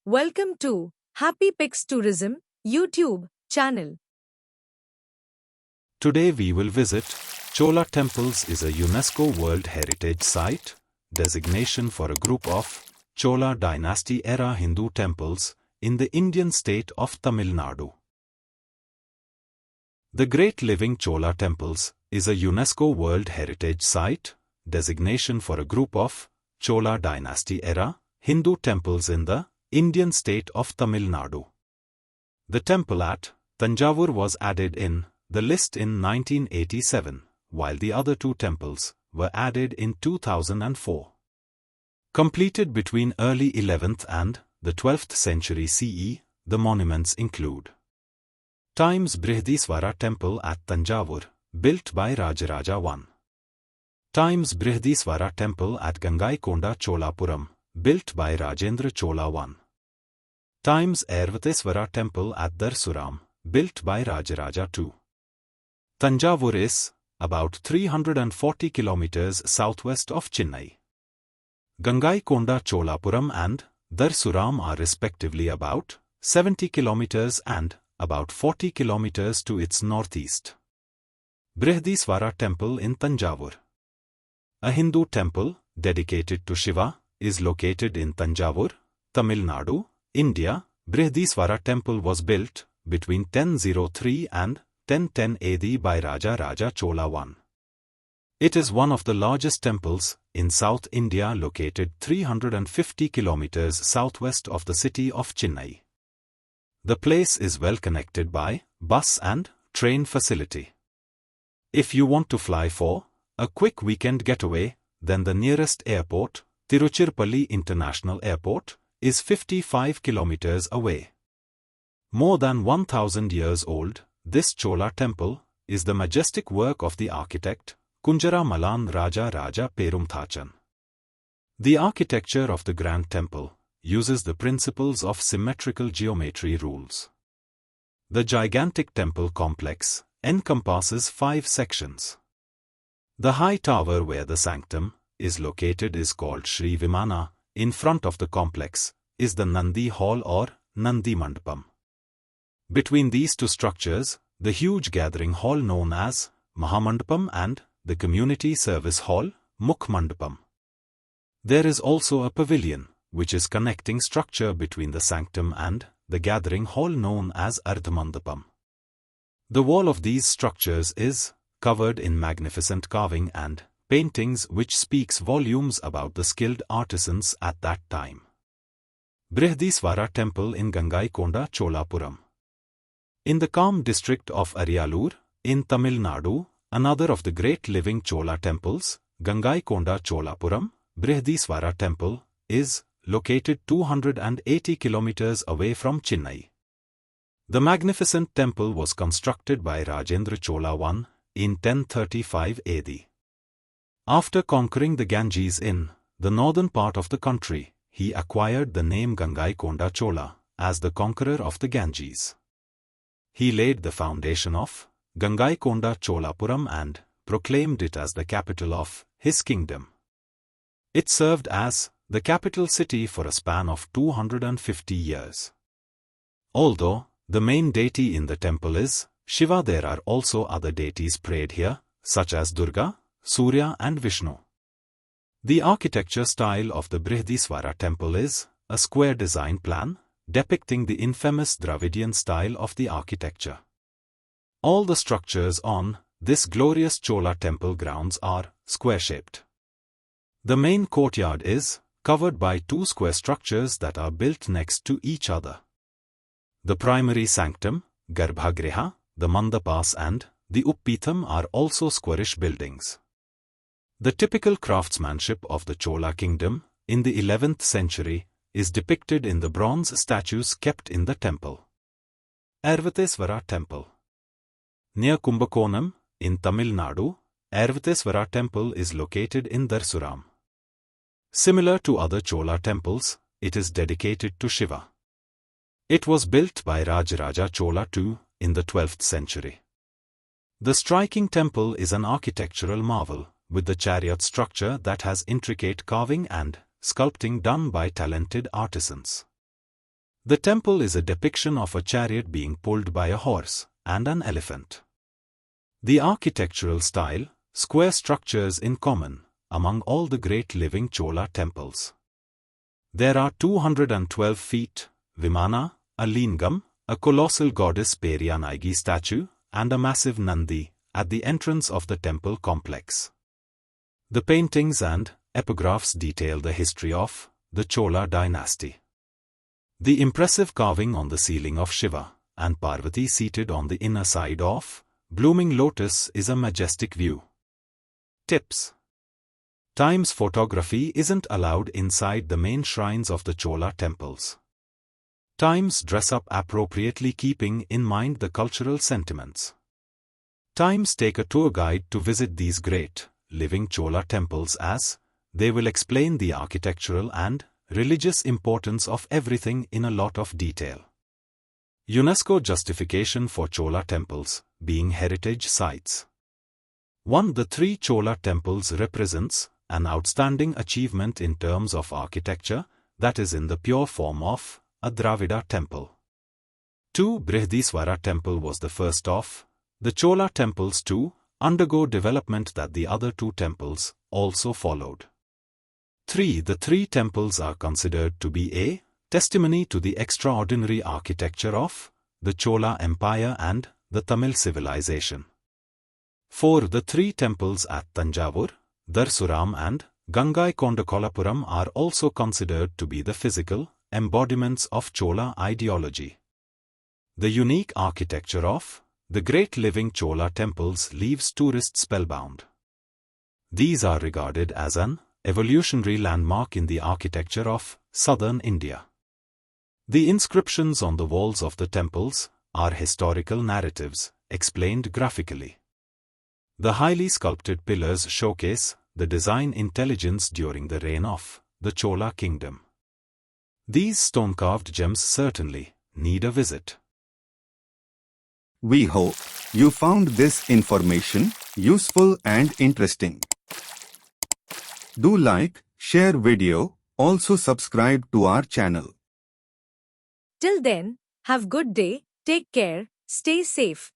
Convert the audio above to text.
Welcome to Happy Pics Tourism YouTube channel. Today we will visit Chola Temples is a UNESCO World Heritage Site, designation for a group of Chola dynasty era Hindu temples in the Indian state of Tamil Nadu. The Great Living Chola Temples is a UNESCO World Heritage Site, designation for a group of Chola dynasty era Hindu temples in the Indian state of Tamil Nadu. The temple at Thanjavur was added in the list in 1987, while the other two temples were added in 2004. Completed between early 11th and the 12th century CE, the monuments include Times Brihadisvara Temple at Thanjavur, built by Rajaraja I. Times Brihadisvara Temple at Gangaikonda Cholapuram, built by Rajendra Chola I. Times Airavatesvara Temple at Darasuram, built by Rajaraja II. Thanjavur is about 340 kilometers southwest of Chennai. Gangaikonda Cholapuram and Darasuram are respectively about 70 kilometers and about 40 kilometers to its northeast. Brihadisvara Temple in Thanjavur, a Hindu temple dedicated to Shiva, is located in Thanjavur, Tamil Nadu, India. Brihadisvara Temple was built between 1003 and 1010 AD by Rajaraja Chola I. It is one of the largest temples in South India, located 350 kilometers southwest of the city of Chennai. The place is well connected by bus and train facility. If you want to fly for a quick weekend getaway, then the nearest airport, Tiruchirappalli International Airport, is 55 kilometers away. More than 1,000 years old, this Chola temple is the majestic work of the architect Kunjara Malan Rajaraja Perumthachan. The architecture of the Grand Temple uses the principles of symmetrical geometry rules. The gigantic temple complex encompasses 5 sections. The high tower where the sanctum is located is called Sri Vimana. In front of the complex is the Nandi Hall or Nandi Mandapam. Between these two structures, the huge gathering hall known as Mahamandapam and the community service hall, Mukh Mandapam. There is also a pavilion, which is connecting structure between the sanctum and the gathering hall known as Ardhamandapam. The wall of these structures is covered in magnificent carving and paintings, which speaks volumes about the skilled artisans at that time. Brihadisvara Temple in Gangaikonda Cholapuram. In the calm district of Ariyalur, in Tamil Nadu, another of the great living Chola temples, Gangaikonda Cholapuram, Brihadisvara Temple, is located 280 kilometers away from Chennai. The magnificent temple was constructed by Rajendra Chola I in 1035 AD. After conquering the Ganges in the northern part of the country, he acquired the name Gangaikonda Chola as the conqueror of the Ganges. He laid the foundation of Gangaikonda Cholapuram and proclaimed it as the capital of his kingdom. It served as the capital city for a span of 250 years. Although the main deity in the temple is Shiva, there are also other deities prayed here, such as Durga, Surya and Vishnu. The architecture style of the Brihadisvara temple is a square design plan, depicting the infamous Dravidian style of the architecture. All the structures on this glorious Chola temple grounds are square-shaped. The main courtyard is covered by 2 square structures that are built next to each other. The primary sanctum, Garbhagriha, the Mandapas and the Uppitham are also squarish buildings. The typical craftsmanship of the Chola kingdom in the 11th century is depicted in the bronze statues kept in the temple. Airavatesvara Temple. Near Kumbakonam, in Tamil Nadu, Airavatesvara Temple is located in Darasuram. Similar to other Chola temples, it is dedicated to Shiva. It was built by Rajaraja Chola II in the 12th century. The striking temple is an architectural marvel, with the chariot structure that has intricate carving and sculpting done by talented artisans. The temple is a depiction of a chariot being pulled by a horse and an elephant. The architectural style, square structures in common among all the great living Chola temples. There are 212 feet, Vimana, a lingam, a colossal goddess Periyanaigi statue, and a massive Nandi at the entrance of the temple complex. The paintings and epigraphs detail the history of the Chola dynasty. The impressive carving on the ceiling of Shiva and Parvati seated on the inner side of blooming lotus is a majestic view. Tips. Times photography isn't allowed inside the main shrines of the Chola temples. Times dress up appropriately keeping in mind the cultural sentiments. Times take a tour guide to visit these great, living Chola temples as they will explain the architectural and religious importance of everything in a lot of detail. UNESCO justification for Chola temples being heritage sites. 1. The three Chola temples represents an outstanding achievement in terms of architecture that is in the pure form of a Dravida temple. 2. Brihadisvara Temple was the first of the Chola temples to undergo development that the other two temples also followed. 3. The three temples are considered to be a testimony to the extraordinary architecture of the Chola Empire and the Tamil civilization. 4. The three temples at Thanjavur, Darasuram and Gangaikonda Cholapuram are also considered to be the physical embodiments of Chola ideology. The unique architecture of the great living Chola temples leaves tourists spellbound. These are regarded as an evolutionary landmark in the architecture of southern India. The inscriptions on the walls of the temples are historical narratives, explained graphically. The highly sculpted pillars showcase the design intelligence during the reign of the Chola kingdom. These stone-carved gems certainly need a visit. We hope you found this information useful and interesting. Do like, share video, also subscribe to our channel. Till then, have good day, take care, stay safe.